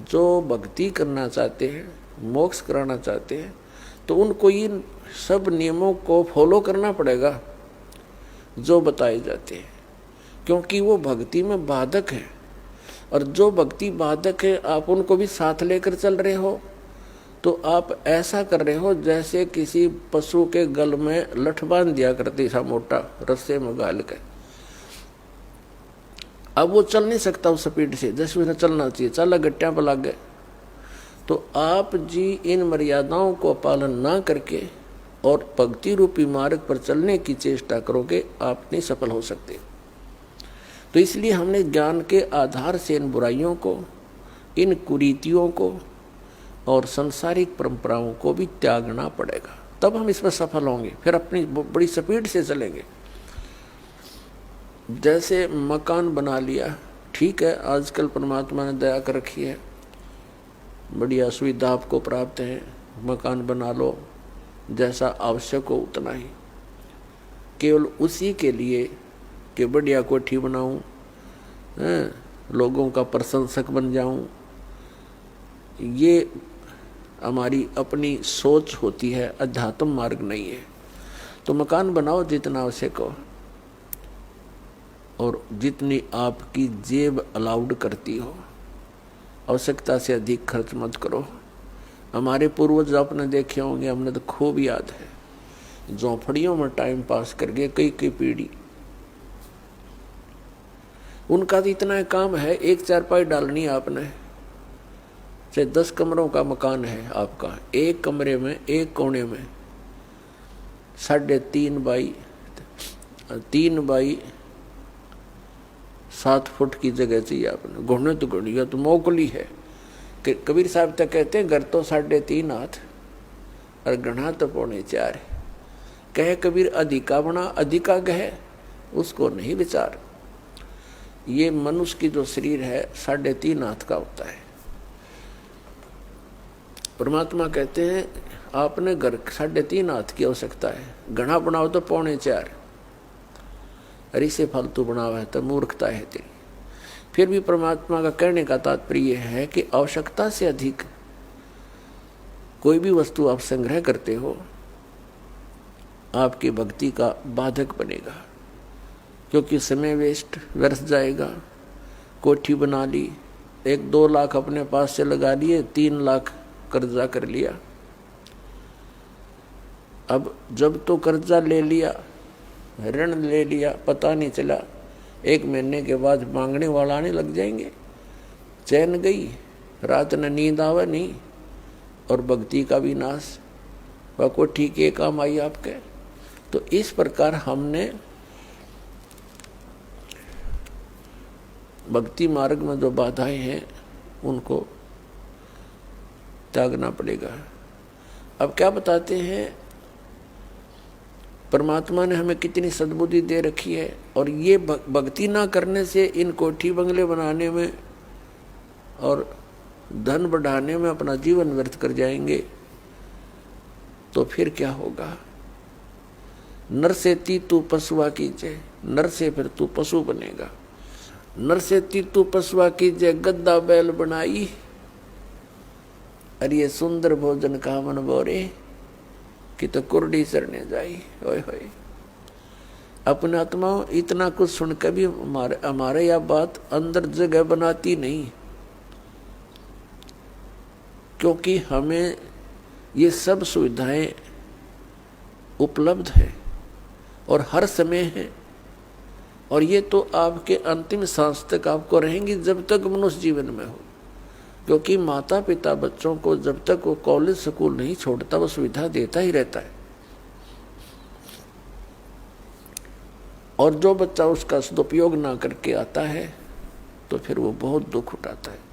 जो भक्ति करना चाहते हैं, मोक्ष कराना चाहते हैं, तो उनको इन सब नियमों को फॉलो करना पड़ेगा जो बताए जाते हैं, क्योंकि वो भक्ति में बाधक है। और जो भक्ति बाधक है आप उनको भी साथ लेकर चल रहे हो, तो आप ऐसा कर रहे हो जैसे किसी पशु के गल में लठ बांध दिया करते सा मोटा रस्से में गाल के। अब वो चल नहीं सकता उस स्पीड से जैसे उसे चलना चाहिए, चला गट्टियां पर लग गए। तो आप जी इन मर्यादाओं को पालन ना करके और भक्ति रूपी मार्ग पर चलने की चेष्टा करोगे, आप नहीं सफल हो सकते। तो इसलिए हमने ज्ञान के आधार से इन बुराइयों को, इन कुरीतियों को और सांसारिक परंपराओं को भी त्यागना पड़ेगा, तब हम इसमें सफल होंगे। फिर अपनी बड़ी स्पीड से चलेंगे। जैसे मकान बना लिया, ठीक है, आजकल परमात्मा ने दया कर रखी है, बढ़िया सुविधा आपको प्राप्त है, मकान बना लो, जैसा आवश्यक हो उतना ही, केवल उसी के लिए कि बढ़िया कोठी बनाऊं, लोगों का प्रशंसक बन जाऊं, ये हमारी अपनी सोच होती है, अध्यात्म मार्ग नहीं है। तो मकान बनाओ जितना आवश्यक हो और जितनी आपकी जेब अलाउड करती हो, आवश्यकता से अधिक खर्च मत करो। हमारे पूर्वज आपने देखे होंगे, हमने तो खूब याद है, झोंपड़ियों में टाइम पास करके कई कई पीढ़ी, उनका तो इतना काम है, एक चारपाई डालनी आपने, चाहे 10 कमरों का मकान है आपका, एक कमरे में एक कोने में 3.5 बाई 7 फुट की जगह चाहिए आपने। घुटने तो घुड़िया तो मोकली है। कबीर साहब तक कहते हैं घर तो 3.5 हाथ और गढ़ा तो 4.25 है। कहे कबीर अधिका बना, अधिका कहे उसको नहीं विचार। ये मनुष्य की जो शरीर है 3.5 हाथ का होता है। परमात्मा कहते हैं आपने घर 3.5 हाथ की आवश्यकता है, घना बनाओ तो 4.25, अरे से फालतू बनावा है तो मूर्खता है तेरी। फिर भी परमात्मा का कहने का तात्पर्य है कि आवश्यकता से अधिक कोई भी वस्तु आप संग्रह करते हो, आपकी भक्ति का बाधक बनेगा, क्योंकि समय वेस्ट व्यर्थ जाएगा। कोठी बना ली, 1-2 लाख अपने पास से लगा लिए, 3 लाख कर्जा कर लिया। अब जब तो कर्जा ले लिया, ऋण ले लिया, पता नहीं चला, 1 महीने के बाद मांगने वाला आने लग जाएंगे, चैन गई, रात न नींद आवे नहीं, और भक्ति का भी नाश। वह कोठी के काम आई आपके। तो इस प्रकार हमने भक्ति मार्ग में जो बाधाएं हैं उनको त्यागना पड़ेगा। अब क्या बताते हैं, परमात्मा ने हमें कितनी सद्बुद्धि दे रखी है, और ये भक्ति ना करने से इन कोठी बंगले बनाने में और धन बढ़ाने में अपना जीवन व्यर्थ कर जाएंगे, तो फिर क्या होगा। नर से तू पशुआ कीजिए, नर से फिर तू पशु बनेगा। नर से तू पशुआ कीजिए, गद्दा बैल बनाई, अरे ये सुंदर भोजन का मन बोरे कि तो कुर्डी चरने जाई। ओए होए, अपने आत्माओं इतना कुछ सुनकर भी हमारे यह बात अंदर जगह बनाती नहीं, क्योंकि हमें ये सब सुविधाएं उपलब्ध है और हर समय है, और ये तो आपके अंतिम सांस तक आपको रहेंगी जब तक मनुष्य जीवन में हो। क्योंकि माता पिता बच्चों को जब तक वो कॉलेज स्कूल नहीं छोड़ता वो सुविधा देता ही रहता है, और जो बच्चा उसका सदुपयोग ना करके आता है तो फिर वो बहुत दुख उठाता है।